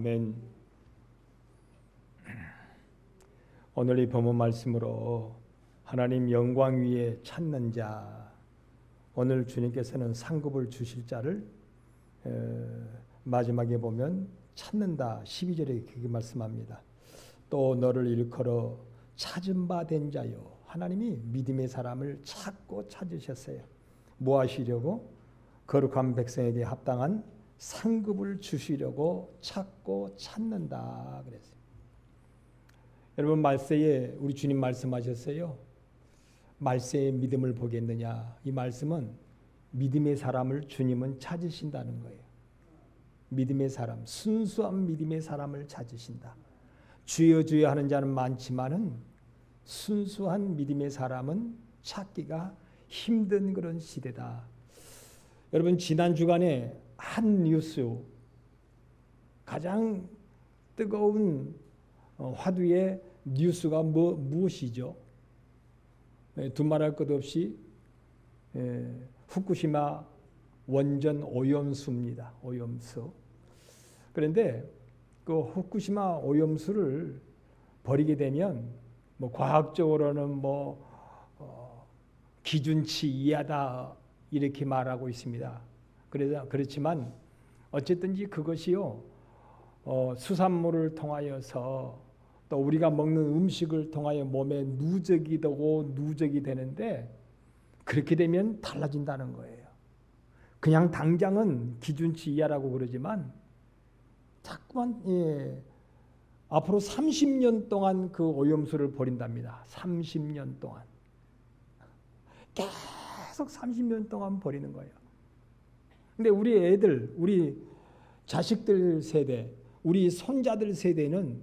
아멘. 오늘 이 본문 말씀으로 하나님 영광 위에 찾는 자, 오늘 주님께서는 상급을 주실 자를 마지막에 보면 찾는다 12절에 그렇게 말씀합니다. 또 너를 일컬어 찾은 바 된 자요. 하나님이 믿음의 사람을 찾고 찾으셨어요. 뭐 하시려고? 거룩한 백성에게 합당한 상급을 주시려고 찾고 찾는다 그랬어요. 여러분, 말세에 우리 주님 말씀하셨어요. 말세에 믿음을 보겠느냐. 이 말씀은 믿음의 사람을 주님은 찾으신다는 거예요. 믿음의 사람, 순수한 믿음의 사람을 찾으신다. 주여 주여 하는 자는 많지만은 순수한 믿음의 사람은 찾기가 힘든 그런 시대다. 여러분, 지난 주간에 한 뉴스, 가장 뜨거운 화두의 뉴스가 무엇이죠? 두말할 것 없이 후쿠시마 원전 오염수입니다. 오염수. 그런데 그 후쿠시마 오염수를 버리게 되면 뭐 과학적으로는 기준치 이하다 이렇게 말하고 있습니다. 그렇지만 어쨌든지 그것이요 수산물을 통하여서 또 우리가 먹는 음식을 통하여 몸에 누적이 되고 누적이 되는데 그렇게 되면 달라진다는 거예요. 그냥 당장은 기준치 이하라고 그러지만 자꾸만 앞으로 30년 동안 그 오염수를 버린답니다. 30년 동안. 계속 30년 동안 버리는 거예요. 근데 우리 애들, 우리 자식들 세대, 우리 손자들 세대는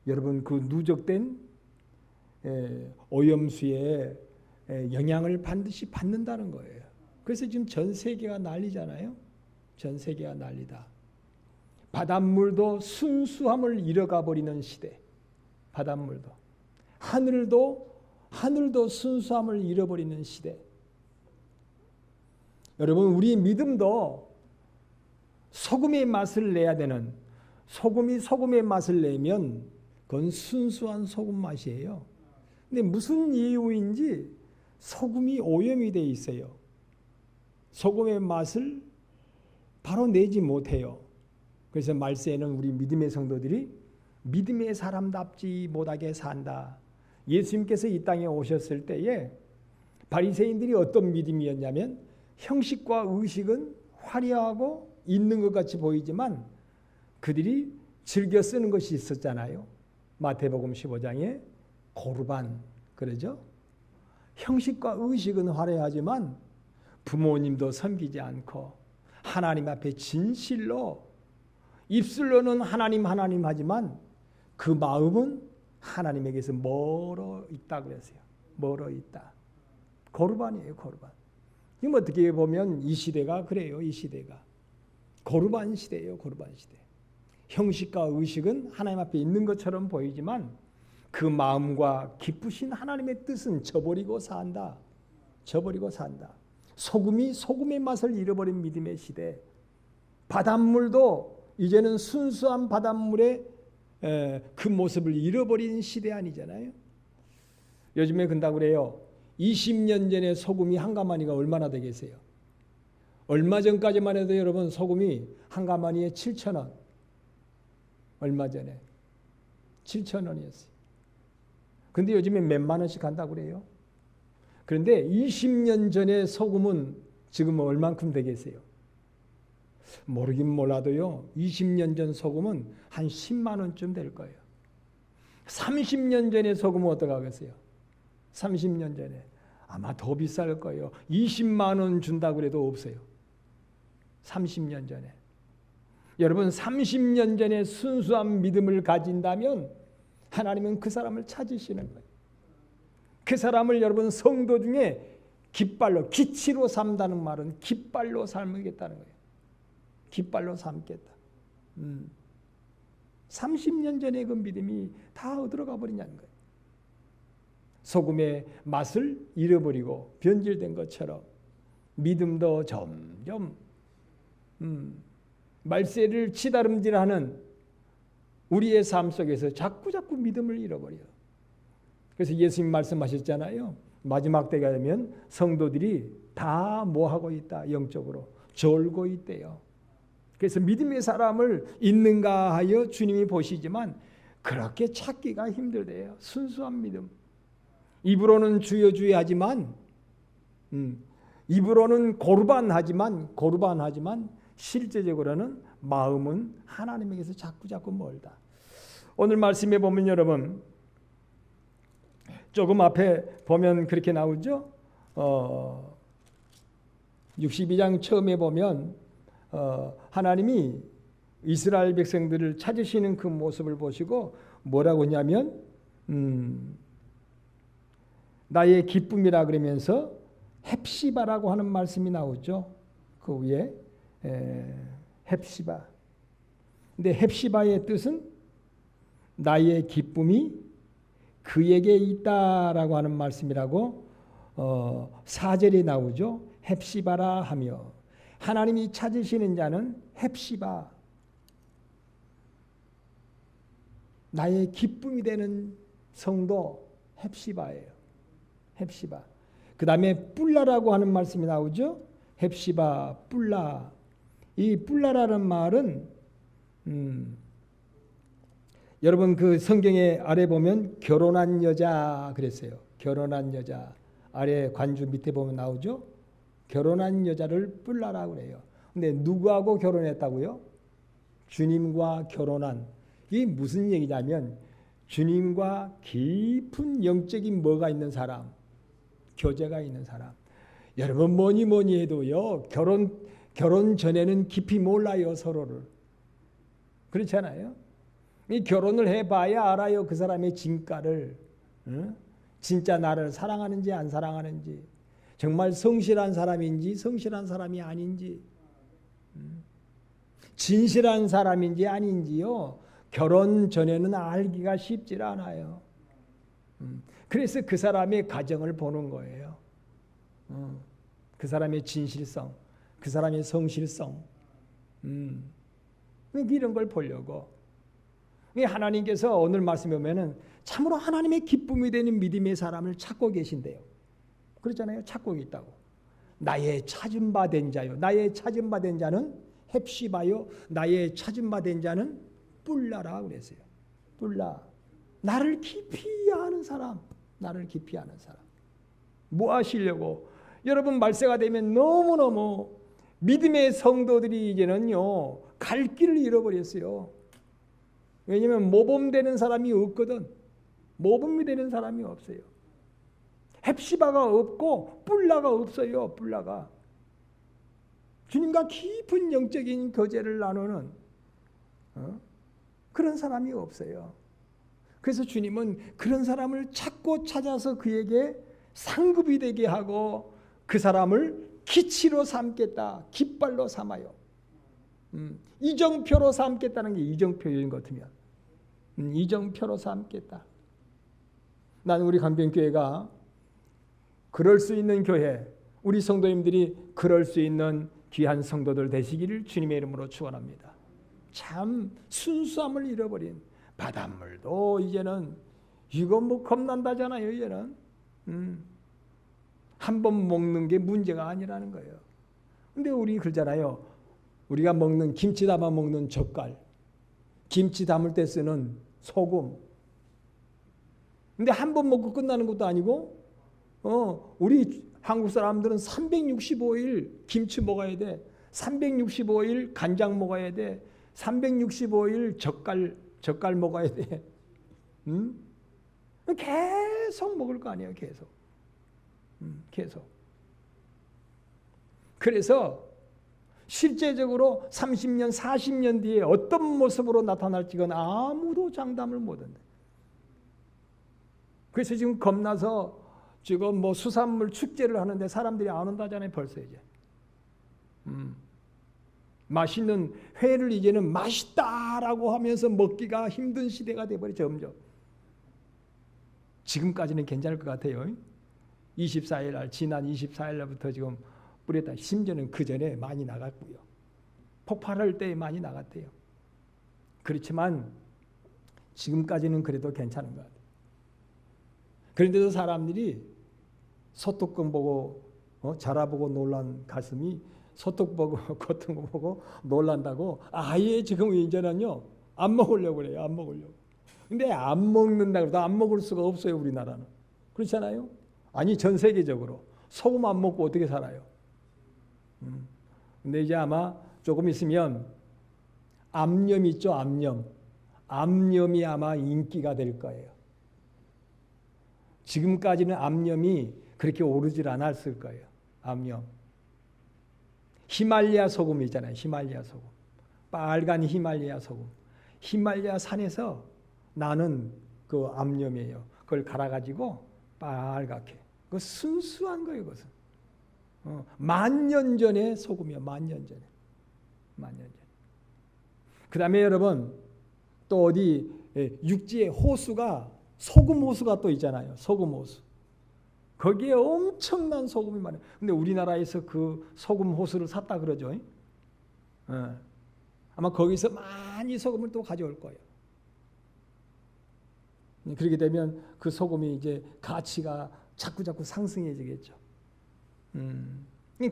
여러분 그 누적된 오염수의 영향을 반드시 받는다는 거예요. 그래서 지금 전 세계가 난리잖아요. 전 세계가 난리다. 바닷물도 순수함을 잃어가 버리는 시대. 바닷물도. 하늘도 순수함을 잃어버리는 시대. 여러분, 우리 믿음도 소금의 맛을 내야 되는, 소금이 소금의 맛을 내면 그건 순수한 소금 맛이에요. 근데 무슨 이유인지 소금이 오염이 돼 있어요. 소금의 맛을 바로 내지 못해요. 그래서 말세에는 우리 믿음의 성도들이 믿음의 사람답지 못하게 산다. 예수님께서 이 땅에 오셨을 때에 바리새인들이 어떤 믿음이었냐면 형식과 의식은 화려하고 있는 것 같이 보이지만 그들이 즐겨 쓰는 것이 있었잖아요. 마태복음 15장에 고르반 그러죠. 형식과 의식은 화려하지만 부모님도 섬기지 않고 하나님 앞에 진실로 입술로는 하나님 하지만 그 마음은 하나님에게서 멀어 있다 그랬어요. 멀어 있다. 고르반이에요. 고르반. 지금 어떻게 보면 이 시대가 그래요. 이 시대가 고르반 시대예요. 고르반 시대. 형식과 의식은 하나님 앞에 있는 것처럼 보이지만 그 마음과 기쁘신 하나님의 뜻은 저버리고 산다. 저버리고 산다. 소금이 소금의 맛을 잃어버린 믿음의 시대. 바닷물도 이제는 순수한 바닷물의 그 모습을 잃어버린 시대 아니잖아요. 요즘에 근다고 그래요. 20년 전에 소금이 한 가마니가 얼마나 되겠어요? 얼마 전까지만 해도 여러분 소금이 한 가마니에 7,000원. 얼마 전에 7,000원이었어요. 근데 요즘에 몇만 원씩 한다고 그래요. 그런데 20년 전에 소금은 지금 얼만큼 되겠어요? 모르긴 몰라도요. 20년 전 소금은 한 10만 원쯤 될 거예요. 30년 전에 소금은 어떻게 하겠어요? 30년 전에 아마 더 비쌀 거예요. 20만 원 준다고 해도 없어요. 30년 전에. 여러분 30년 전에 순수한 믿음을 가진다면 하나님은 그 사람을 찾으시는 거예요. 그 사람을 여러분 성도 중에 깃발로 기치로 삼다는 말은 깃발로 삼겠다는 거예요. 깃발로 삼겠다. 30년 전에 그 믿음이 다 어디로 가버리냐는 거예요. 소금의 맛을 잃어버리고 변질된 것처럼 믿음도 점점 말세를 치다름질하는 우리의 삶 속에서 자꾸 믿음을 잃어버려요. 그래서 예수님 말씀하셨잖아요. 마지막 때가 되면 성도들이 다 뭐하고 있다? 영적으로 졸고 있대요. 그래서 믿음의 사람을 있는가 하여 주님이 보시지만 그렇게 찾기가 힘들대요. 순수한 믿음. 입으로는 주여 주여 하지만 입으로는 고르반하지만 실제적으로는 마음은 하나님에게서 자꾸 멀다. 오늘 말씀에 보면 여러분 조금 앞에 보면 그렇게 나오죠. 62장 처음에 보면 하나님이 이스라엘 백성들을 찾으시는 그 모습을 보시고 뭐라고 하냐면 나의 기쁨이라 그러면서 헵시바라고 하는 말씀이 나오죠. 그 위에 헵시바. 근데 헵시바의 뜻은 나의 기쁨이 그에게 있다라고 하는 말씀이라고 4절에 나오죠. 헵시바라 하며 하나님이 찾으시는 자는 헵시바. 나의 기쁨이 되는 성도 헵시바예요. 헵시바. 그 다음에 뿔라라고 하는 말씀이 나오죠. 헵시바, 뿔라. 이 뿔라라는 말은 여러분 그 성경에 아래 보면 결혼한 여자 그랬어요. 결혼한 여자. 아래 관주 밑에 보면 나오죠. 결혼한 여자를 뿔라라고 그래요. 근데 누구하고 결혼했다고요? 주님과 결혼한. 이게 무슨 얘기냐면 주님과 깊은 영적인 뭐가 있는 사람, 교제가 있는 사람. 여러분 뭐니 해도요. 결혼 전에는 깊이 몰라요, 서로를. 그렇잖아요. 이 결혼을 해봐야 알아요, 그 사람의 진가를. 응? 진짜 나를 사랑하는지 안 사랑하는지, 정말 성실한 사람인지 성실한 사람이 아닌지, 진실한 사람인지 아닌지요. 결혼 전에는 알기가 쉽지 않아요. 그래서 그 사람의 가정을 보는 거예요. 그 사람의 진실성, 그 사람의 성실성, 이런 걸 보려고. 하나님께서 오늘 말씀에 보면은 참으로 하나님의 기쁨이 되는 믿음의 사람을 찾고 계신대요. 그렇잖아요. 찾고 있다고. 나의 찾은 바 된 자요. 나의 찾은 바 된 자는 헵시바요. 나의 찾은 바 된 자는 뿔라라 그랬어요. 뿔라. 나를 깊이 아는 사람. 나를 깊이 아는 사람. 뭐 하시려고? 여러분 말세가 되면 너무너무 믿음의 성도들이 이제는요. 갈 길을 잃어버렸어요. 왜냐하면 모범되는 사람이 없거든. 모범이 되는 사람이 없어요. 헵시바가 없고 뿔라가 없어요. 뿔라가. 주님과 깊은 영적인 교제를 나누는 그런 사람이 없어요. 그래서 주님은 그런 사람을 찾고 찾아서 그에게 상급이 되게 하고 그 사람을 기치로 삼겠다. 깃발로 삼아요. 이정표로 삼겠다는 게 이정표인 것 같으면 이정표로 삼겠다. 나는 우리 강변교회가 그럴 수 있는 교회, 우리 성도님들이 그럴 수 있는 귀한 성도들 되시기를 주님의 이름으로 축원합니다. 참 순수함을 잃어버린 바닷물도 이제는 이거 뭐 겁난다잖아요. 이제는 한 번 먹는 게 문제가 아니라는 거예요. 근데 우리 그러잖아요. 우리가 먹는 김치 담아 먹는 젓갈, 김치 담을 때 쓰는 소금. 근데 한 번 먹고 끝나는 것도 아니고 우리 한국 사람들은 365일 김치 먹어야 돼. 365일 간장 먹어야 돼. 365일 젓갈 먹어야 돼. 계속 먹을 거 아니에요. 계속. 그래서 실제적으로 30년, 40년 뒤에 어떤 모습으로 나타날지는 아무도 장담을 못한다. 그래서 지금 겁나서 지금 뭐 수산물 축제를 하는데 사람들이 안 온다잖아요. 벌써 이제. 맛있는 회를 이제는 맛있다라고 하면서 먹기가 힘든 시대가 돼버려 점점. 지금까지는 괜찮을 것 같아요. 24일 날, 지난 24일 날부터 지금 뿌렸다. 심지어는 그 전에 많이 나갔고요. 폭발할 때 많이 나갔대요. 그렇지만 지금까지는 그래도 괜찮은 것 같아요. 그런데도 사람들이 소뚜껑 보고 자라보고 놀란 가슴이 소뚜껑 보고 겉은 거 보고 놀란다고 아예 지금 이제는요 안 먹으려고 그래요. 안 먹으려고. 근데 안 먹는다고 해도 안 먹을 수가 없어요. 우리나라는. 그렇잖아요. 아니 전 세계적으로 소금 안 먹고 어떻게 살아요. 근데 이제 아마 조금 있으면 암염 있죠. 암염이 아마 인기가 될 거예요. 지금까지는 암염이 그렇게 오르질 않았을 거예요. 암염. 히말리아 소금 있잖아요. 히말리아 소금. 빨간 히말리아 소금. 히말리아 산에서 나는 그 암염이에요. 그걸 갈아가지고 빨갛게. 그 순수한 거예요. 그것은. 만년 전의 소금이요. 만년 전에. 그 다음에 여러분 또 어디 육지에 호수가 소금 호수가 또 있잖아요. 소금 호수. 거기에 엄청난 소금이 많아요. 근데 우리나라에서 그 소금 호수를 샀다 그러죠. 아마 거기서 많이 소금을 또 가져올 거예요. 그렇게 되면 그 소금이 이제 가치가 자꾸 상승해지겠죠.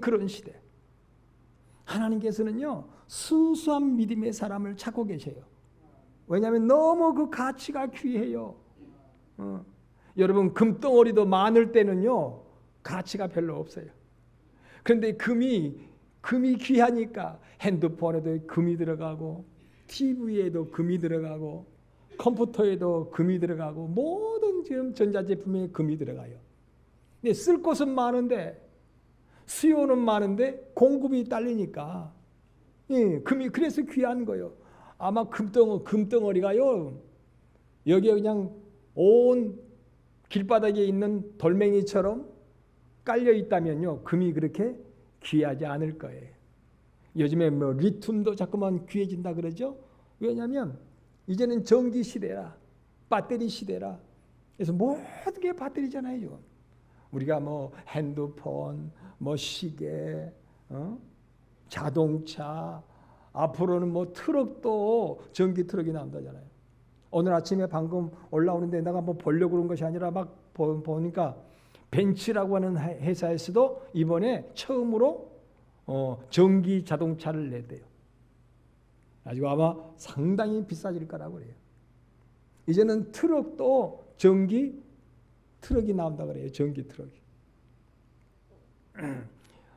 그런 시대. 하나님께서는요 순수한 믿음의 사람을 찾고 계세요. 왜냐하면 너무 그 가치가 귀해요. 여러분 금덩어리도 많을 때는요 가치가 별로 없어요. 그런데 금이 귀하니까 핸드폰에도 금이 들어가고 TV에도 금이 들어가고 컴퓨터에도 금이 들어가고 모든 지금 전자제품에 금이 들어가요. 근데 쓸 곳은 많은데 수요는 많은데 공급이 딸리니까 금이 그래서 귀한 거예요. 아마 금덩어리가요 여기에 그냥 온 길바닥에 있는 돌멩이처럼 깔려 있다면요 금이 그렇게 귀하지 않을 거예요. 요즘에 뭐 리튬도 자꾸만 귀해진다 그러죠. 왜냐하면 이제는 전기 시대라, 배터리 시대라. 그래서 모든 게 배터리잖아요. 우리가 뭐 핸드폰, 뭐 시계, 자동차, 앞으로는 뭐 트럭도 전기 트럭이 나온다잖아요. 오늘 아침에 방금 올라오는데 내가 한번 보려고 그런 것이 아니라 막 보니까 벤츠라고 하는 회사에서도 이번에 처음으로 전기 자동차를 냈대요. 가지고 아마 상당히 비싸질 거라고 그래요. 이제는 트럭도 전기 트럭이 나온다 그래요. 전기 트럭이.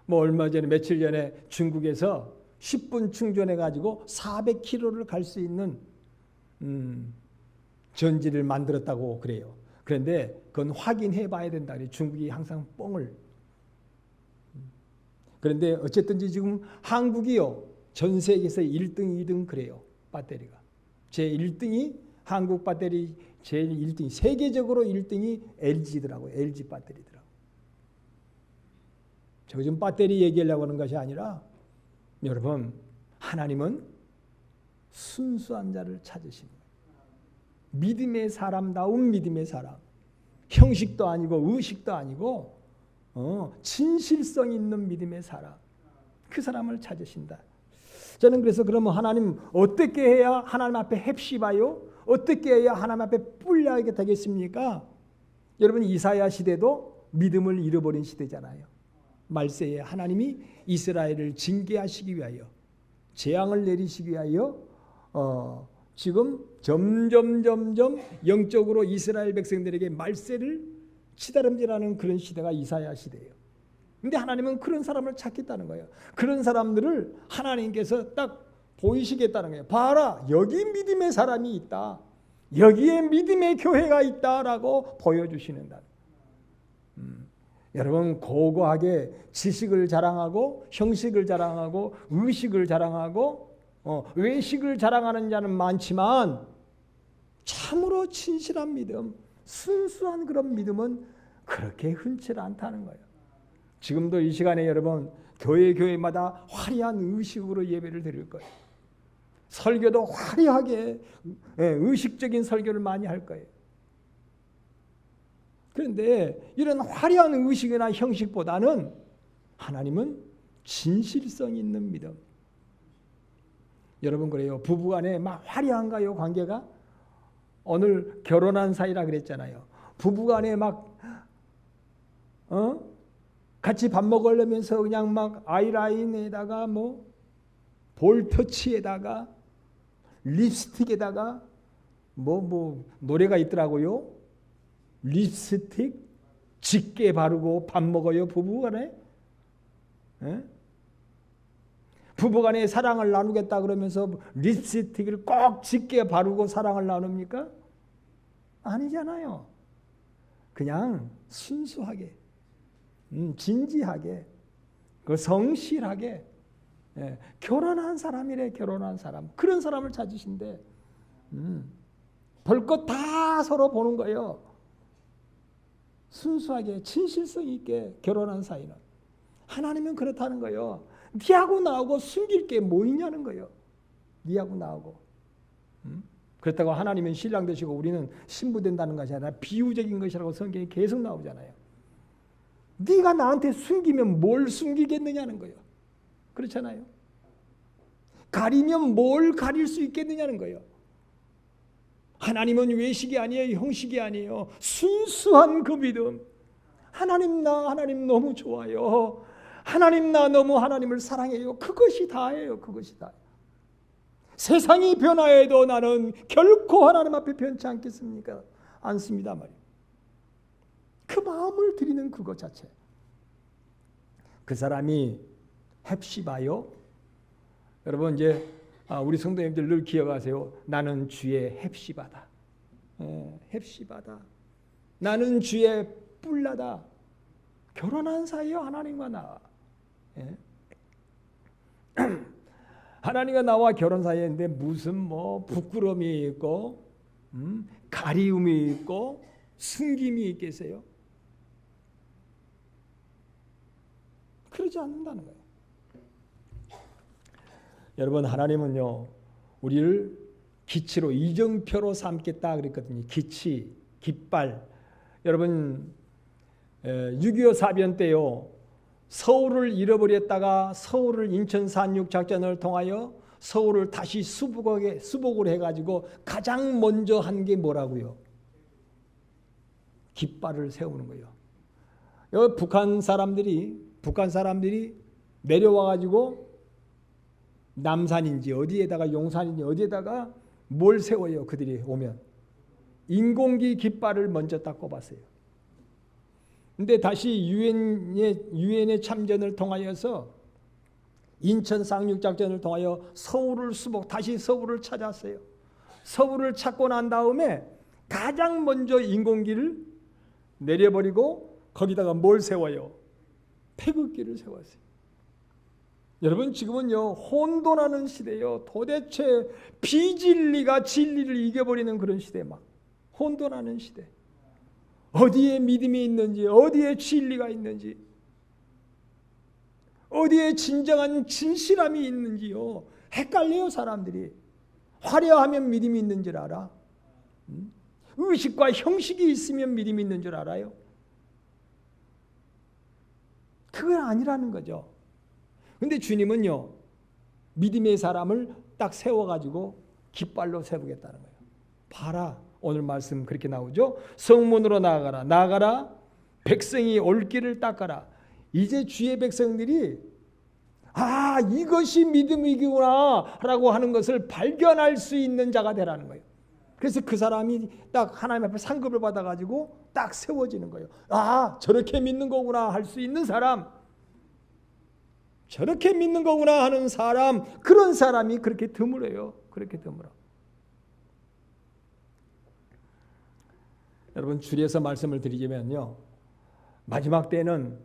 뭐 얼마 전에 며칠 전에 중국에서 10분 충전해 가지고 400km를 갈 수 있는 전지를 만들었다고 그래요. 그런데 그건 확인해 봐야 된다 그래요. 중국이 항상 뻥을. 그런데 어쨌든지 지금 한국이요. 전 세계에서 1등, 2등 그래요. 배터리가. 제 1등이 한국 배터리 제일 1등이 세계적으로 1등이 LG더라고요. LG 배터리더라고요. 저 지금 배터리 얘기하려고 하는 것이 아니라 여러분 하나님은 순수한 자를 찾으시는 거예요. 믿음의 사람다운 믿음의 사람. 형식도 아니고 의식도 아니고 진실성 있는 믿음의 사람. 그 사람을 찾으신다. 저는 그래서 그러면 하나님 어떻게 해야 하나님 앞에 heb시바요? 어떻게 해야 하나님 앞에 뿔나게 되겠습니까? 여러분 이사야 시대도 믿음을 잃어버린 시대잖아요. 말세에 하나님이 이스라엘을 징계하시기 위하여 재앙을 내리시기 위하여 지금 점점 영적으로 이스라엘 백성들에게 말세를 치다름질하는 그런 시대가 이사야 시대예요. 근데 하나님은 그런 사람을 찾겠다는 거예요. 그런 사람들을 하나님께서 딱 보이시겠다는 거예요. 봐라, 여기 믿음의 사람이 있다. 여기에 믿음의 교회가 있다라고 보여주시는다. 여러분 고고하게 지식을 자랑하고 형식을 자랑하고 의식을 자랑하고 외식을 자랑하는 자는 많지만 참으로 진실한 믿음, 순수한 그런 믿음은 그렇게 흔치 않다는 거예요. 지금도 이 시간에 여러분 교회마다 화려한 의식으로 예배를 드릴 거예요. 설교도 화려하게 의식적인 설교를 많이 할 거예요. 그런데 이런 화려한 의식이나 형식보다는 하나님은 진실성 있는 믿음. 여러분 그래요. 부부간에 막 화려한가요 관계가? 오늘 결혼한 사이라 그랬잖아요. 부부간에 막 같이 밥 먹으려면서 그냥 막 아이라인에다가 뭐 볼터치에다가 립스틱에다가 뭐 노래가 있더라고요. 립스틱 짙게 바르고 밥 먹어요, 부부간에. 에? 부부간에 사랑을 나누겠다 그러면서 립스틱을 꼭 짙게 바르고 사랑을 나눕니까? 아니잖아요. 그냥 순수하게, 진지하게, 성실하게, 결혼한 사람이래. 결혼한 사람, 그런 사람을 찾으신대. 볼 것 다 서로 보는 거예요. 순수하게 진실성 있게 결혼한 사이는. 하나님은 그렇다는 거예요. 니하고 나하고 숨길 게 뭐 있냐는 거예요. 니하고 나하고. 그렇다고 하나님은 신랑 되시고 우리는 신부 된다는 것이 아니라 비유적인 것이라고 성경에 계속 나오잖아요. 네가 나한테 숨기면 뭘 숨기겠느냐는 거예요. 그렇잖아요. 가리면 뭘 가릴 수 있겠느냐는 거예요. 하나님은 외식이 아니에요. 형식이 아니에요. 순수한 그 믿음. 하나님 나 하나님 너무 좋아요. 하나님 나 너무 하나님을 사랑해요. 그것이 다예요. 그것이 다. 세상이 변화해도 나는 결코 하나님 앞에 변치 않겠습니까? 않습니다 말이에요. 그 마음을 드리는 그것 자체. 그 사람이 헵시바요. 여러분 이제 우리 성도님들 늘 기억하세요. 나는 주의 헵시바다. 헵시바다. 나는 주의 뿔라다. 결혼한 사이요 하나님과 나. 하나님과 나와 결혼 사이인데 무슨 뭐 부끄러움이 있고 가리움이 있고 숨김이 있겠어요? 그러지 않는다는 거예요. 여러분 하나님은요 우리를 기치로 이정표로 삼겠다 그랬거든요. 기치, 깃발. 여러분 6.25 사변 때요 서울을 잃어버렸다가 서울을 인천 상륙 작전을 통하여 서울을 다시 수복을 해가지고 가장 먼저 한 게 뭐라고요? 깃발을 세우는 거예요. 여기 북한 사람들이 내려와가지고 남산인지 어디에다가 용산인지 어디에다가 뭘 세워요? 그들이 오면 인공기 깃발을 먼저 딱 꼽았어요. 근데 다시 유엔의 참전을 통하여서 인천 상륙작전을 통하여 서울을 다시 서울을 찾았어요. 서울을 찾고 난 다음에 가장 먼저 인공기를 내려버리고 거기다가 뭘 세워요? 태극기를 세웠어요. 여러분 지금은요 혼돈하는 시대예요. 도대체 비진리가 진리를 이겨버리는 그런 시대, 막 혼돈하는 시대. 어디에 믿음이 있는지, 어디에 진리가 있는지, 어디에 진정한 진실함이 있는지요 헷갈려요. 사람들이 화려하면 믿음이 있는 줄 알아. 의식과 형식이 있으면 믿음이 있는 줄 알아요. 그건 아니라는 거죠. 근데 주님은요 믿음의 사람을 딱 세워가지고 깃발로 세우겠다는 거예요. 봐라, 오늘 말씀 그렇게 나오죠. 성문으로 나아가라. 백성이 올 길을 닦아라. 이제 주의 백성들이 이것이 믿음이구나 라고 하는 것을 발견할 수 있는 자가 되라는 거예요. 그래서 그 사람이 딱 하나님 앞에 상급을 받아가지고 딱 세워지는 거예요. 저렇게 믿는 거구나 할 수 있는 사람, 저렇게 믿는 거구나 하는 사람, 그런 사람이 그렇게 드물어요. 그렇게 드물어. 여러분 줄여서 말씀을 드리자면요, 마지막 때는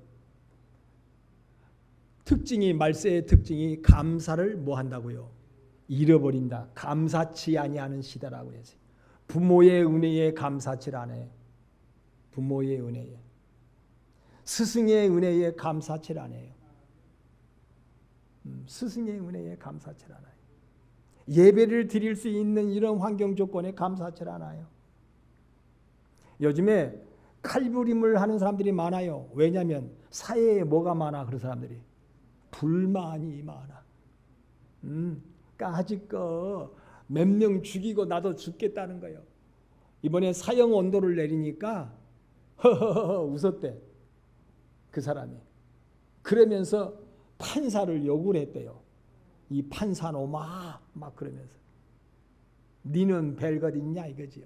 말세의 특징이 감사를 뭐 한다고요? 잃어버린다. 감사치 아니하는 시대라고 했어요. 부모의 은혜에 감사치를 안 해요. 부모의 은혜에. 스승의 은혜에 감사치를 안 해요. 스승의 은혜에 감사치를 안 해요. 예배를 드릴 수 있는 이런 환경 조건에 감사치를 안 해요. 요즘에 칼부림을 하는 사람들이 많아요. 왜냐하면 사회에 뭐가 많아? 그런 사람들이 불만이 많아. 까짓 거 몇 명 죽이고 나도 죽겠다는 거예요. 이번에 사형 온도를 내리니까 허허허 웃었대. 그 사람이. 그러면서 판사를 욕을 했대요. 이 판사놈아 막 그러면서. 니는 별것 있냐 이거지요.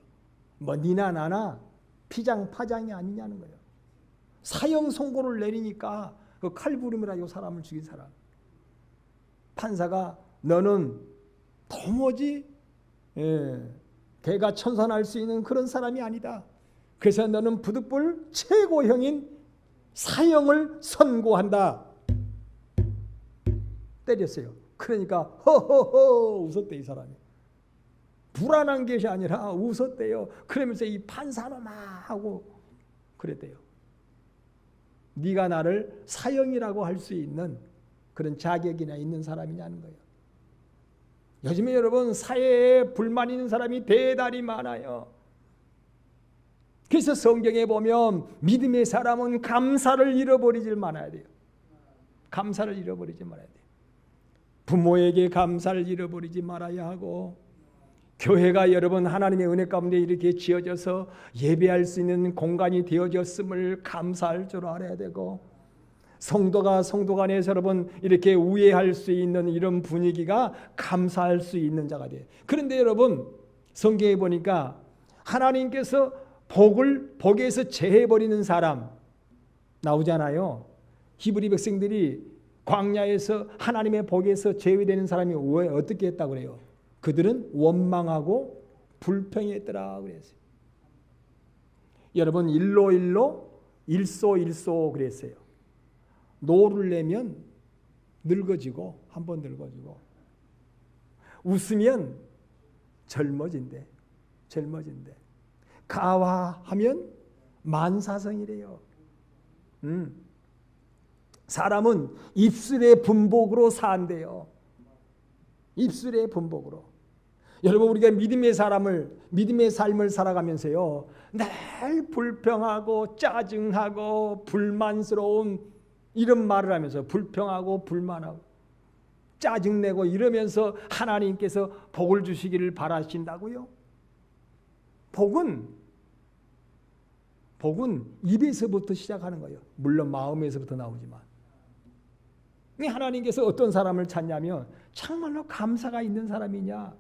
뭐 니나 나나 피장파장이 아니냐는 거예요. 사형 선고를 내리니까 그 칼부림이라 이 사람을 죽인 사람. 판사가 너는 도무지 개가 천선할 수 있는 그런 사람이 아니다. 그래서 너는 부득불 최고형인 사형을 선고한다. 때렸어요. 그러니까 허허허 웃었대 이 사람이. 불안한 것이 아니라 웃었대요. 그러면서 이 판사놈아 하고 그랬대요. 네가 나를 사형이라고 할 수 있는 그런 자격이나 있는 사람이냐는 거예요. 요즘에 여러분 사회에 불만 있는 사람이 대단히 많아요. 그래서 성경에 보면 믿음의 사람은 감사를 잃어버리지 말아야 돼요. 감사를 잃어버리지 말아야 돼요. 부모에게 감사를 잃어버리지 말아야 하고, 교회가 여러분 하나님의 은혜 가운데 이렇게 지어져서 예배할 수 있는 공간이 되어졌음을 감사할 줄 알아야 되고, 성도가 성도 간에서 여러분 이렇게 우애할 수 있는 이런 분위기가 감사할 수 있는 자가 돼요. 그런데 여러분 성경에 보니까 하나님께서 복에서 제해버리는 사람 나오잖아요. 히브리 백성들이 광야에서 하나님의 복에서 제외되는 사람이 왜 어떻게 했다고 그래요? 그들은 원망하고 불평했더라 그랬어요. 여러분 일소 그랬어요. 노를 내면 늙어지고 한번 늙어지고, 웃으면 젊어진대. 가화하면 만사성이래요. 사람은 입술의 분복으로 산대요. 입술의 분복으로. 여러분 우리가 믿음의 삶을 살아가면서요, 늘 불평하고 짜증하고 불만스러운 이런 말을 하면서 불평하고 불만하고 짜증내고 이러면서 하나님께서 복을 주시기를 바라신다고요? 복은 입에서부터 시작하는 거예요. 물론 마음에서부터 나오지만. 하나님께서 어떤 사람을 찾냐면 정말로 감사가 있는 사람이냐.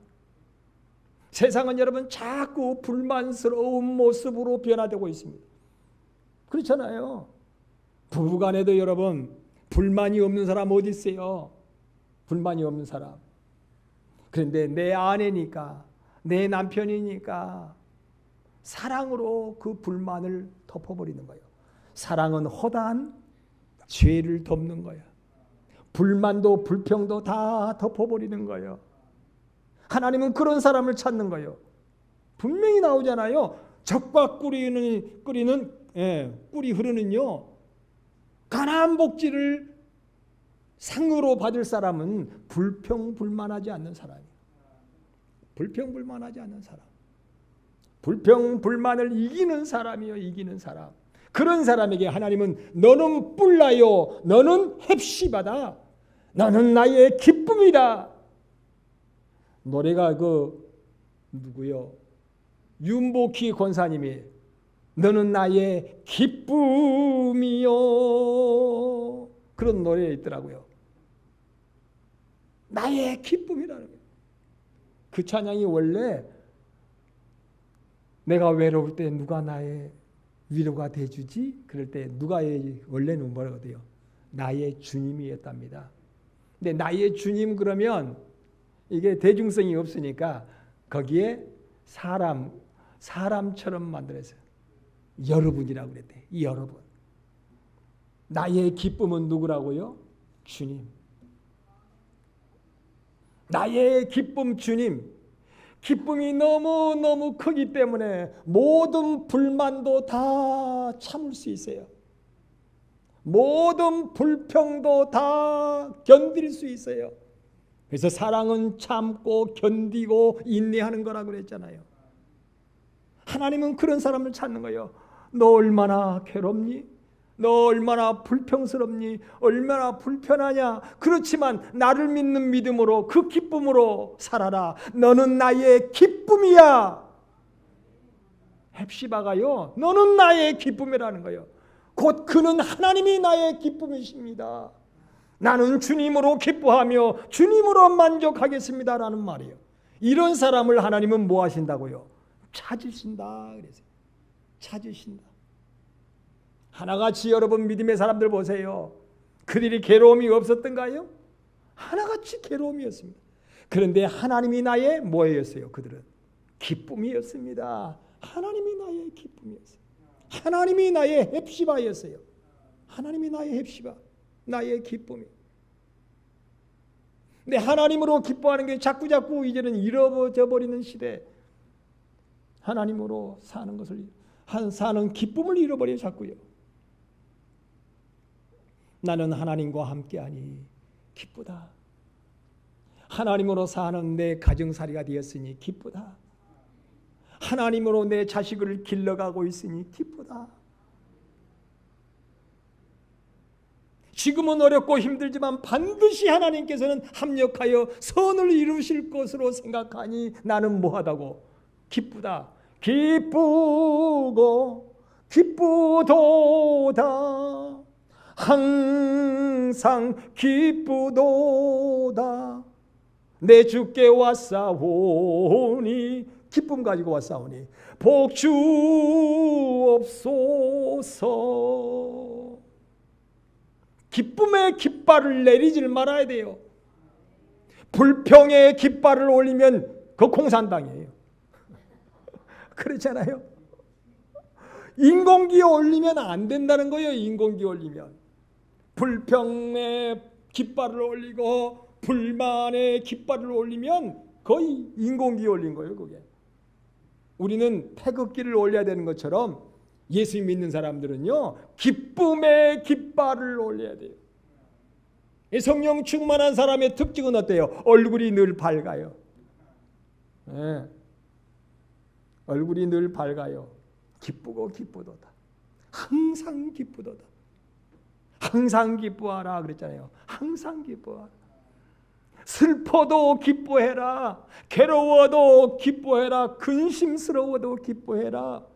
세상은 여러분 자꾸 불만스러운 모습으로 변화되고 있습니다. 그렇잖아요. 부부간에도 여러분 불만이 없는 사람 어디 있어요? 불만이 없는 사람. 그런데 내 아내니까, 내 남편이니까 사랑으로 그 불만을 덮어버리는 거예요. 사랑은 허다한 죄를 덮는 거예요. 불만도 불평도 다 덮어버리는 거예요. 하나님은 그런 사람을 찾는 거예요. 분명히 나오잖아요. 젖과 꿀이 흐르는요, 가나안 복지를 상으로 받을 사람은 불평불만하지 않는 사람이에요. 불평불만하지 않는 사람. 불평불만을 이기는 사람이요. 이기는 사람. 그런 사람에게 하나님은 너는 뿔나요. 너는 헵시바다. 너는 나의 기쁨이다. 노래가 누구요? 윤복희 권사님이 너는 나의 기쁨이요. 그런 노래에 있더라고요. 나의 기쁨이라는 거예요. 그 찬양이 원래 내가 외로울 때 누가 나의 위로가 돼주지? 그럴 때 누가의 원래는 뭐라고 돼요? 나의 주님이었답니다. 근데 나의 주님 그러면 이게 대중성이 없으니까 거기에 사람처럼 만들었어요. 여러분이라고 그랬대. 여러분. 나의 기쁨은 누구라고요? 주님. 나의 기쁨 주님. 기쁨이 너무너무 크기 때문에 모든 불만도 다 참을 수 있어요. 모든 불평도 다 견딜 수 있어요. 그래서 사랑은 참고 견디고 인내하는 거라고 그랬잖아요. 하나님은 그런 사람을 찾는 거예요. 너 얼마나 괴롭니? 너 얼마나 불평스럽니? 얼마나 불편하냐? 그렇지만 나를 믿는 믿음으로 그 기쁨으로 살아라. 너는 나의 기쁨이야. 헵시바가요, 너는 나의 기쁨이라는 거예요. 곧 그는 하나님이 나의 기쁨이십니다. 나는 주님으로 기뻐하며 주님으로 만족하겠습니다라는 말이에요. 이런 사람을 하나님은 뭐 하신다고요? 찾으신다 그랬어요. 찾으신다. 하나같이 여러분 믿음의 사람들 보세요. 그들이 괴로움이 없었던가요? 하나같이 괴로움이었습니다. 그런데 하나님이 나의 뭐였어요? 그들은 기쁨이었습니다. 하나님이 나의 기쁨이었어요. 하나님이 나의 헵시바였어요. 하나님이 나의 헵시바, 나의 기쁨이. 근데 하나님으로 기뻐하는 게 자꾸자꾸 이제는 잃어져 버리는 시대. 하나님으로 사는 것을, 사는 기쁨을 잃어버려요, 자꾸요. 나는 하나님과 함께하니 기쁘다. 하나님으로 사는 내 가정살이가 되었으니 기쁘다. 하나님으로 내 자식을 길러가고 있으니 기쁘다. 지금은 어렵고 힘들지만 반드시 하나님께서는 합력하여 선을 이루실 것으로 생각하니 나는 뭐하다고? 기쁘다. 기쁘고 기쁘도다. 항상 기쁘도다. 내 주께 왔사오니, 기쁨 가지고 왔사오니 복 주옵소서. 기쁨의 깃발을 내리질 말아야 돼요. 불평의 깃발을 올리면 그 공산당이에요. 그렇잖아요. 인공기 올리면 안 된다는 거예요. 인공기 올리면 불평의 깃발을 올리고 불만의 깃발을 올리면 거의 인공기 올린 거예요. 그게. 우리는 태극기를 올려야 되는 것처럼 예수 믿는 사람들은요, 기쁨의 깃발을 올려야 돼요. 성령 충만한 사람의 특징은 어때요? 얼굴이 늘 밝아요. 네. 얼굴이 늘 밝아요. 기쁘고 기쁘도다. 항상 기쁘도다. 항상 기뻐하라 그랬잖아요. 항상 기뻐하라. 슬퍼도 기뻐해라. 괴로워도 기뻐해라. 근심스러워도 기뻐해라.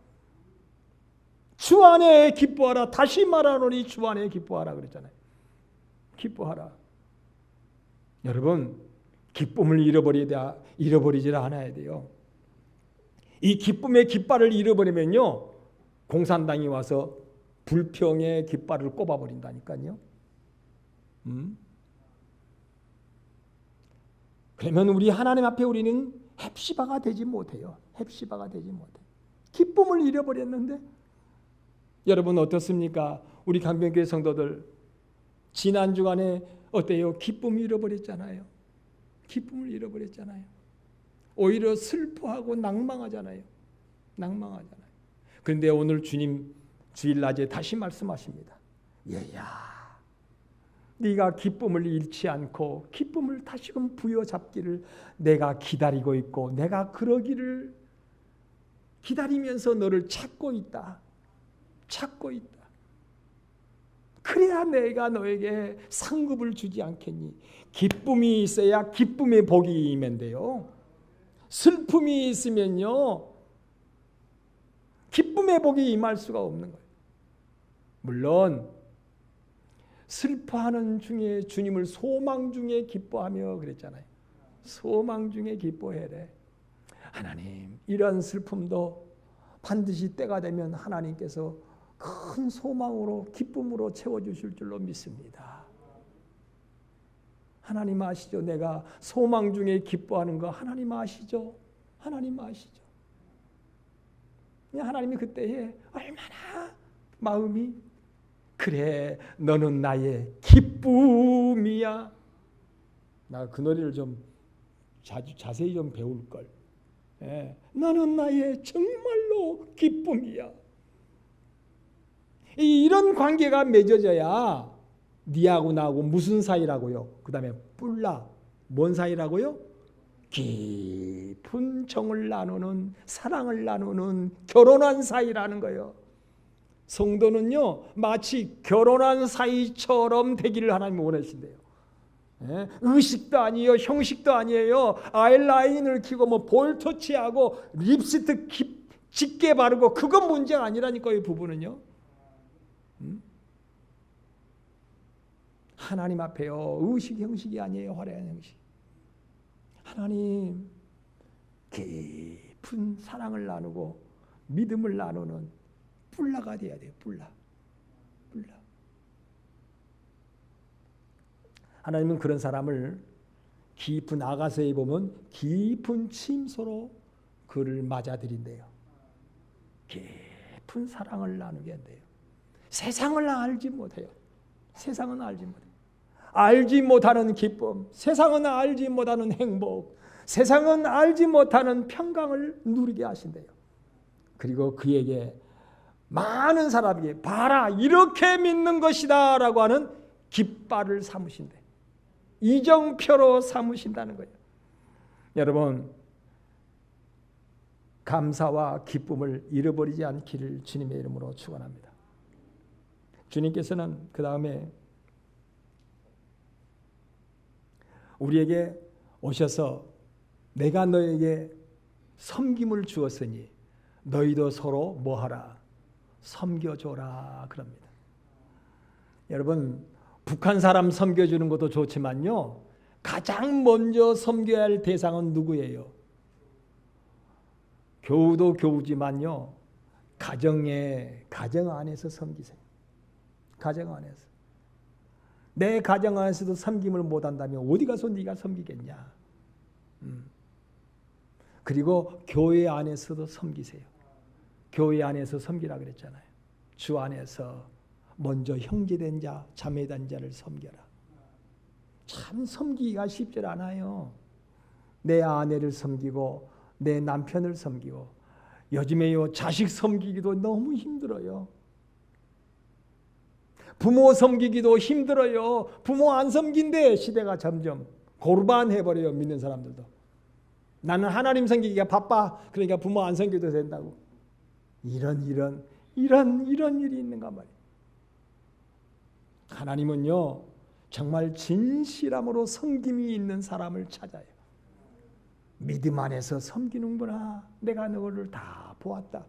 주 안에 기뻐하라. 다시 말하노니 주 안에 기뻐하라 그랬잖아요. 기뻐하라. 여러분, 기쁨을 잃어버리지 않아야 돼요. 이 기쁨의 깃발을 잃어버리면요, 공산당이 와서 불평의 깃발을 꼽아버린다니까요. 그러면 우리 하나님 앞에 우리는 헵시바가 되지 못해요. 헵시바가 되지 못해요. 기쁨을 잃어버렸는데, 여러분 어떻습니까? 우리 강변교회 성도들 지난 주간에 어때요? 기쁨을 잃어버렸잖아요. 기쁨을 잃어버렸잖아요. 오히려 슬퍼하고 낭망하잖아요. 낭망하잖아요. 그런데 오늘 주님 주일낮에 다시 말씀하십니다. 얘야, 네가 기쁨을 잃지 않고 기쁨을 다시금 부여잡기를 내가 기다리고 있고 내가 그러기를 기다리면서 너를 찾고 있다. 찾고 있다. 그래야 내가 너에게 상급을 주지 않겠니? 기쁨이 있어야 기쁨의 복이 임한대요. 슬픔이 있으면요, 기쁨의 복이 임할 수가 없는 거예요. 물론 슬퍼하는 중에 주님을 소망 중에 기뻐하며 그랬잖아요. 소망 중에 기뻐해래. 하나님, 이런 슬픔도 반드시 때가 되면 하나님께서 큰 소망으로 기쁨으로 채워주실 줄로 믿습니다. 하나님 아시죠? 내가 소망 중에 기뻐하는 거 하나님 아시죠? 하나님 아시죠? 하나님이 그때에 얼마나 마음이, 그래 너는 나의 기쁨이야. 나 그 노래를 좀 자세히 좀 배울걸. 예, 너는 나의 정말로 기쁨이야. 이런 관계가 맺어져야 니하고 나하고 무슨 사이라고요? 그 다음에 뿔라, 뭔 사이라고요? 깊은 정을 나누는, 사랑을 나누는 결혼한 사이라는 거예요. 성도는요, 마치 결혼한 사이처럼 되기를 하나님이 원하신대요. 예? 의식도 아니에요, 형식도 아니에요. 아이라인을 키고 뭐 볼터치하고 립스틱 짙게 바르고 그건 문제가 아니라니까요. 부부는요. 하나님 앞에요. 의식 형식이 아니에요. 화려한 형식. 하나님 깊은 사랑을 나누고 믿음을 나누는 뿔라가 돼야 돼요. 뿔라. 하나님은 그런 사람을 깊은 아가서에 보면 깊은 침소로 그를 맞아들인대요. 깊은 사랑을 나누게 한대요. 세상을 알지 못해요. 세상은 알지 못해요. 알지 못하는 기쁨, 세상은 알지 못하는 행복, 세상은 알지 못하는 평강을 누리게 하신대요. 그리고 그에게 많은 사람에게 봐라 이렇게 믿는 것이다 라고 하는 깃발을 삼으신대. 이정표로 삼으신다는 거예요. 여러분 감사와 기쁨을 잃어버리지 않기를 주님의 이름으로 축원합니다. 주님께서는 그 다음에 우리에게 오셔서 내가 너에게 섬김을 주었으니 너희도 서로 뭐하라? 섬겨줘라 그럽니다. 여러분 북한 사람 섬겨주는 것도 좋지만요. 가장 먼저 섬겨야 할 대상은 누구예요? 교우도 교우지만요. 가정 안에서 섬기세요. 가정 안에서. 내 가정 안에서도 섬김을 못한다면 어디 가서 네가 섬기겠냐. 그리고 교회 안에서도 섬기세요. 교회 안에서 섬기라 그랬잖아요. 주 안에서 먼저 형제된 자, 자매된 자를 섬겨라. 참 섬기기가 쉽지 않아요. 내 아내를 섬기고 내 남편을 섬기고 요즘에요 자식 섬기기도 너무 힘들어요. 부모 섬기기도 힘들어요. 부모 안 섬긴대 시대가 점점 고르반 해버려요. 믿는 사람들도. 나는 하나님 섬기기가 바빠. 그러니까 부모 안 섬겨도 된다고. 이런 일이 있는가 말이에요. 하나님은요 정말 진실함으로 섬김이 있는 사람을 찾아요. 믿음 안에서 섬기는구나. 내가 너를 다 보았다.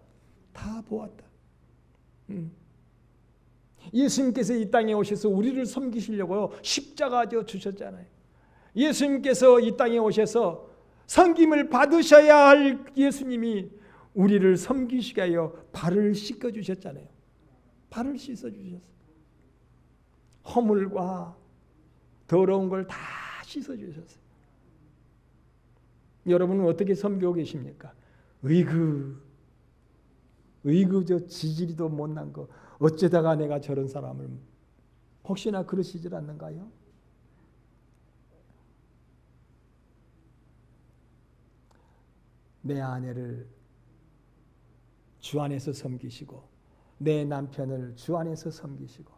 예수님께서 이 땅에 오셔서 우리를 섬기시려고요. 십자가 져 주셨잖아요. 예수님께서 이 땅에 오셔서 섬김을 받으셔야 할 예수님이 우리를 섬기시게 하여 발을 씻겨 주셨잖아요. 발을 씻어 주셨어요. 허물과 더러운 걸 다 씻어 주셨어요. 여러분은 어떻게 섬기고 계십니까? 의그 저 지지리도 못난 거 어쩌다가 내가 저런 사람을 혹시나 그러시질 않는가요? 내 아내를 주 안에서 섬기시고 내 남편을 주 안에서 섬기시고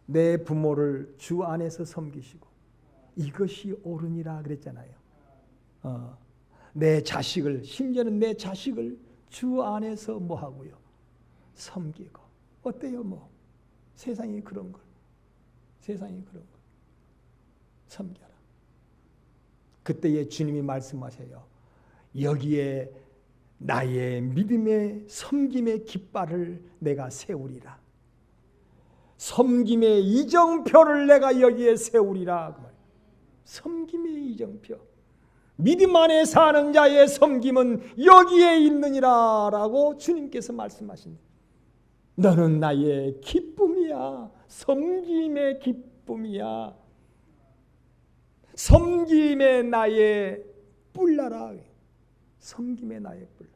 내 부모를 주 안에서 섬기시고 이것이 옳으니라 그랬잖아요. 내 자식을 심지어는 내 자식을 주 안에서 뭐 하고요? 섬기고. 어때요 뭐? 세상이 그런 걸. 섬겨라. 그때에 주님이 말씀하세요. 여기에 나의 믿음의 섬김의 깃발을 내가 세우리라. 섬김의 이정표를 내가 여기에 세우리라. 그 말이에요. 섬김의 이정표. 믿음 안에 사는 자의 섬김은 여기에 있느니라 라고 주님께서 말씀하십니다. 너는 나의 기쁨이야. 섬김의 기쁨이야. 섬김의 나의 뿔나라. 섬김의 나의 뿔.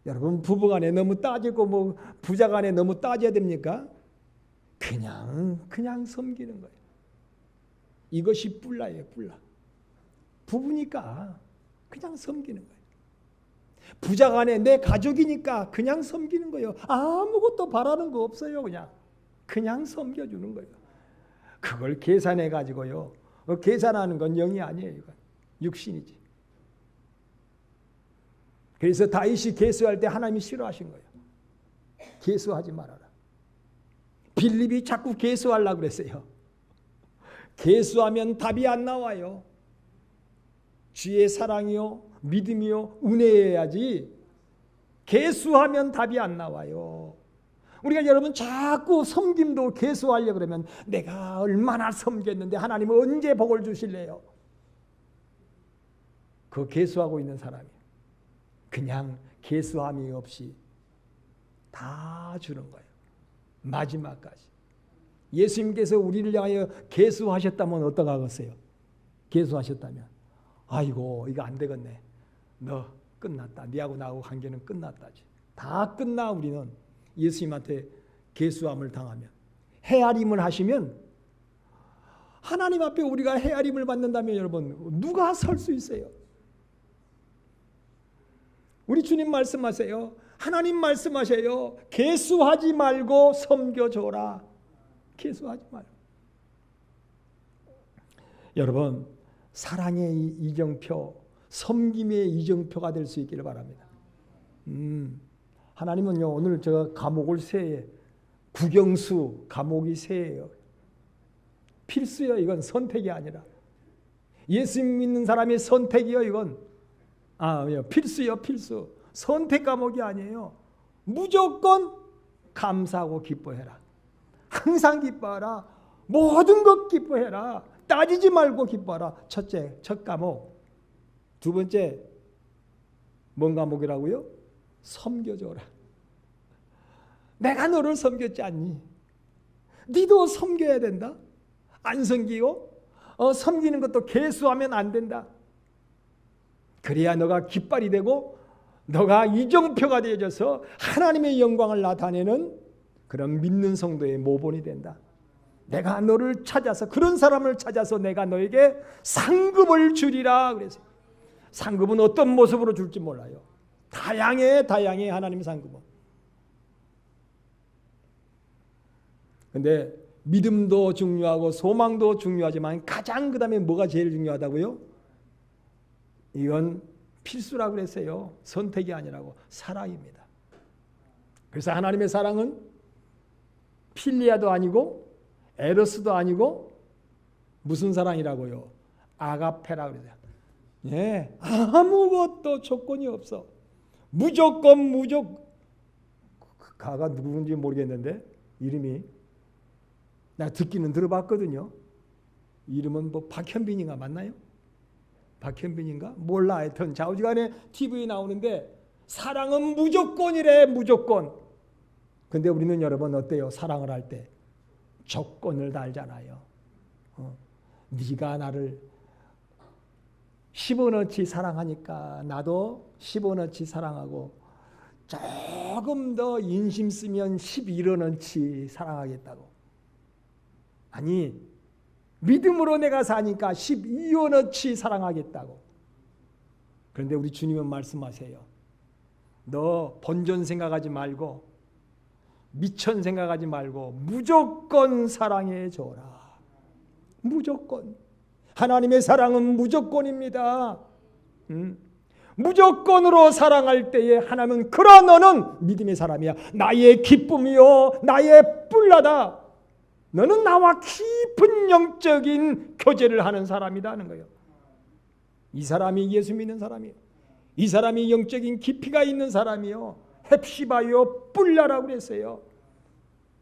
여러분 부부간에 너무 따지고 뭐 부자간에 너무 따져야 됩니까? 그냥 섬기는 거예요. 이것이 뿔라예요. 뿔라. 부부니까 그냥 섬기는 거예요. 부자간에 내 가족이니까 그냥 섬기는 거예요. 아무것도 바라는 거 없어요. 그냥 섬겨주는 거예요. 그걸 계산해 가지고요. 계산하는 건 영이 아니에요. 이건 육신이지. 그래서 다윗이 계수할 때 하나님이 싫어하신 거예요. 계수하지 말아라. 빌립이 자꾸 계수하려고 그랬어요. 계수하면 답이 안 나와요. 주의 사랑이요, 믿음이요, 은혜여야지 개수하면 답이 안 나와요. 우리가 여러분 자꾸 섬김도 개수하려고 그러면 내가 얼마나 섬겼는데 하나님은 언제 복을 주실래요? 그 개수하고 있는 사람이 그냥 개수함이 없이 다 주는 거예요. 마지막까지. 예수님께서 우리를 향하여 개수하셨다면 어떡하겠어요? 개수하셨다면 아이고 이거 안 되겠네. 너 끝났다. 네하고 나하고 관계는 끝났다지. 다 끝나. 우리는 예수님한테 개수함을 당하면 헤아림을 하시면 하나님 앞에 우리가 헤아림을 받는다면 여러분 누가 설 수 있어요? 우리 주님 말씀하세요. 하나님 말씀하세요. 개수하지 말고 섬겨줘라. 개수하지 말고. 여러분 사랑의 이정표, 섬김의 이정표가 될 수 있기를 바랍니다. 하나님은요 오늘 제가 과목을 세에 국영수 과목이 세예요. 필수요. 이건 선택이 아니라 예수 믿는 사람의 선택이요. 이건 필수요. 필수. 선택 과목이 아니에요. 무조건 감사하고 기뻐해라. 항상 기뻐하라. 모든 것 기뻐해라. 따지지 말고 기뻐하라. 첫째, 첫 과목. 두 번째, 뭔 과목이라고요? 섬겨줘라. 내가 너를 섬겼지 않니? 니도 섬겨야 된다. 안 섬기고 섬기는 것도 개수하면 안 된다. 그래야 너가 깃발이 되고 너가 이정표가 되어져서 하나님의 영광을 나타내는 그런 믿는 성도의 모본이 된다. 내가 너를 찾아서 그런 사람을 찾아서 내가 너에게 상급을 주리라 그랬어요. 상급은 어떤 모습으로 줄지 몰라요. 다양해 하나님의 상급은. 근데 믿음도 중요하고 소망도 중요하지만 가장 그다음에 뭐가 제일 중요하다고요? 이건 필수라고 그랬어요. 선택이 아니라고. 사랑입니다. 그래서 하나님의 사랑은 필리아도 아니고 에로스도 아니고 무슨 사랑이라고요? 아가페라고 그래요. 예, 아무것도 조건이 없어. 무조건 가가 누구인지 모르겠는데 이름이 나 듣기는 들어봤거든요. 이름은 뭐 박현빈인가 맞나요? 박현빈인가? 몰라. 하여튼 좌우지간에 TV에 나오는데 사랑은 무조건이래. 무조건. 근데 우리는 여러분 어때요? 사랑을 할 때 조건을 달잖아요. 네가 나를 10원어치 사랑하니까 나도 10원어치 사랑하고 조금 더 인심 쓰면 11원어치 사랑하겠다고. 아니 믿음으로 내가 사니까 12원어치 사랑하겠다고. 그런데 우리 주님은 말씀하세요. 너 본전 생각하지 말고 미천 생각하지 말고 무조건 사랑해 줘라. 무조건. 하나님의 사랑은 무조건입니다. 무조건으로 사랑할 때에 하나님은 그러나 너는 믿음의 사람이야. 나의 기쁨이요 나의 뿔나다. 너는 나와 깊은 영적인 교제를 하는 사람이다 하는 거예요. 이 사람이 예수 믿는 사람이에요. 이 사람이 영적인 깊이가 있는 사람이요. 헵시바요 뿔나라고 그랬어요.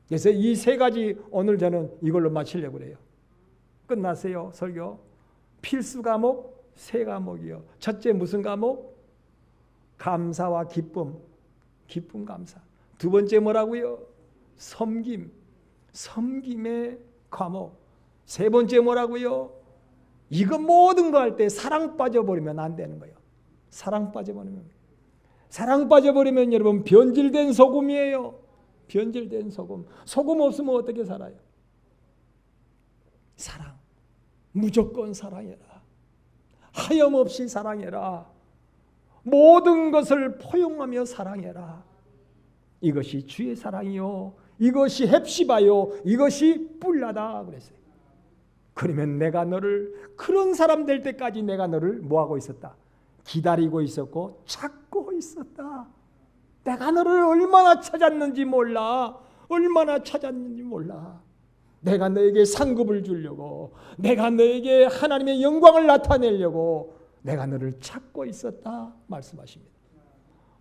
그래서 이 세 가지 오늘 저는 이걸로 마치려고 그래요. 끝났어요. 설교. 필수 과목 세 과목이요. 첫째 무슨 과목? 감사와 기쁨. 기쁨 감사. 두 번째 뭐라고요? 섬김. 섬김의 과목. 세 번째 뭐라고요? 이거 모든 거 할 때 사랑 빠져버리면 안 되는 거예요. 사랑 빠져버리면 여러분 변질된 소금이에요. 변질된 소금. 소금 없으면 어떻게 살아요? 사랑. 무조건 사랑해라. 하염없이 사랑해라. 모든 것을 포용하며 사랑해라. 이것이 주의 사랑이요. 이것이 헵시바요. 이것이 뿔나다 그랬어요. 그러면 내가 너를 그런 사람 될 때까지 내가 너를 뭐하고 있었다? 기다리고 있었고 찾고 있었다. 내가 너를 얼마나 찾았는지 몰라. 얼마나 찾았는지 몰라. 내가 너에게 상급을 주려고, 내가 너에게 하나님의 영광을 나타내려고 내가 너를 찾고 있었다 말씀하십니다.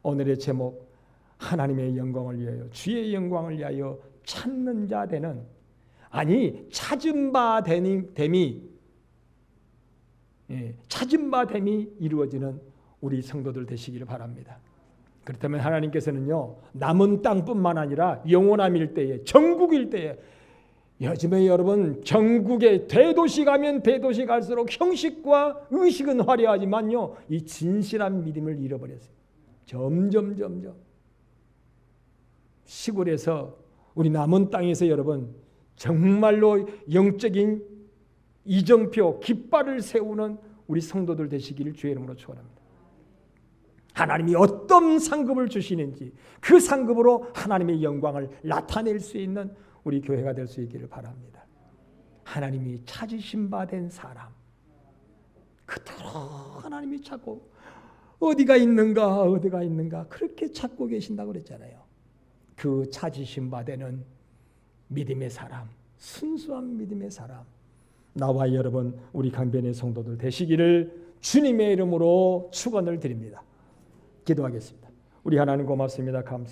오늘의 제목 하나님의 영광을 위하여 주의 영광을 위하여 찾는 자 되는, 아니 찾은 바 됨이 이루어지는 우리 성도들 되시기를 바랍니다. 그렇다면 하나님께서는요, 남은 땅뿐만 아니라 영원함일 때에, 전국일 때에, 요즘에 여러분 전국에 대도시 가면 대도시 갈수록 형식과 의식은 화려하지만요, 이 진실한 믿음을 잃어버렸어요. 점점 시골에서, 우리 남은 땅에서 여러분 정말로 영적인 이정표, 깃발을 세우는 우리 성도들 되시기를 주의 이름으로 축원합니다. 하나님이 어떤 상급을 주시는지 그 상급으로 하나님의 영광을 나타낼 수 있는 우리 교회가 될 수 있기를 바랍니다. 하나님이 찾으신 바 된 사람, 그토록 하나님이 찾고 어디가 있는가 그렇게 찾고 계신다고 그랬잖아요. 그 찾으신 바 되는 믿음의 사람, 순수한 믿음의 사람, 나와 여러분 우리 강변의 성도들 되시기를 주님의 이름으로 축원을 드립니다. 기도하겠습니다. 우리 하나님 고맙습니다. 감사합니다.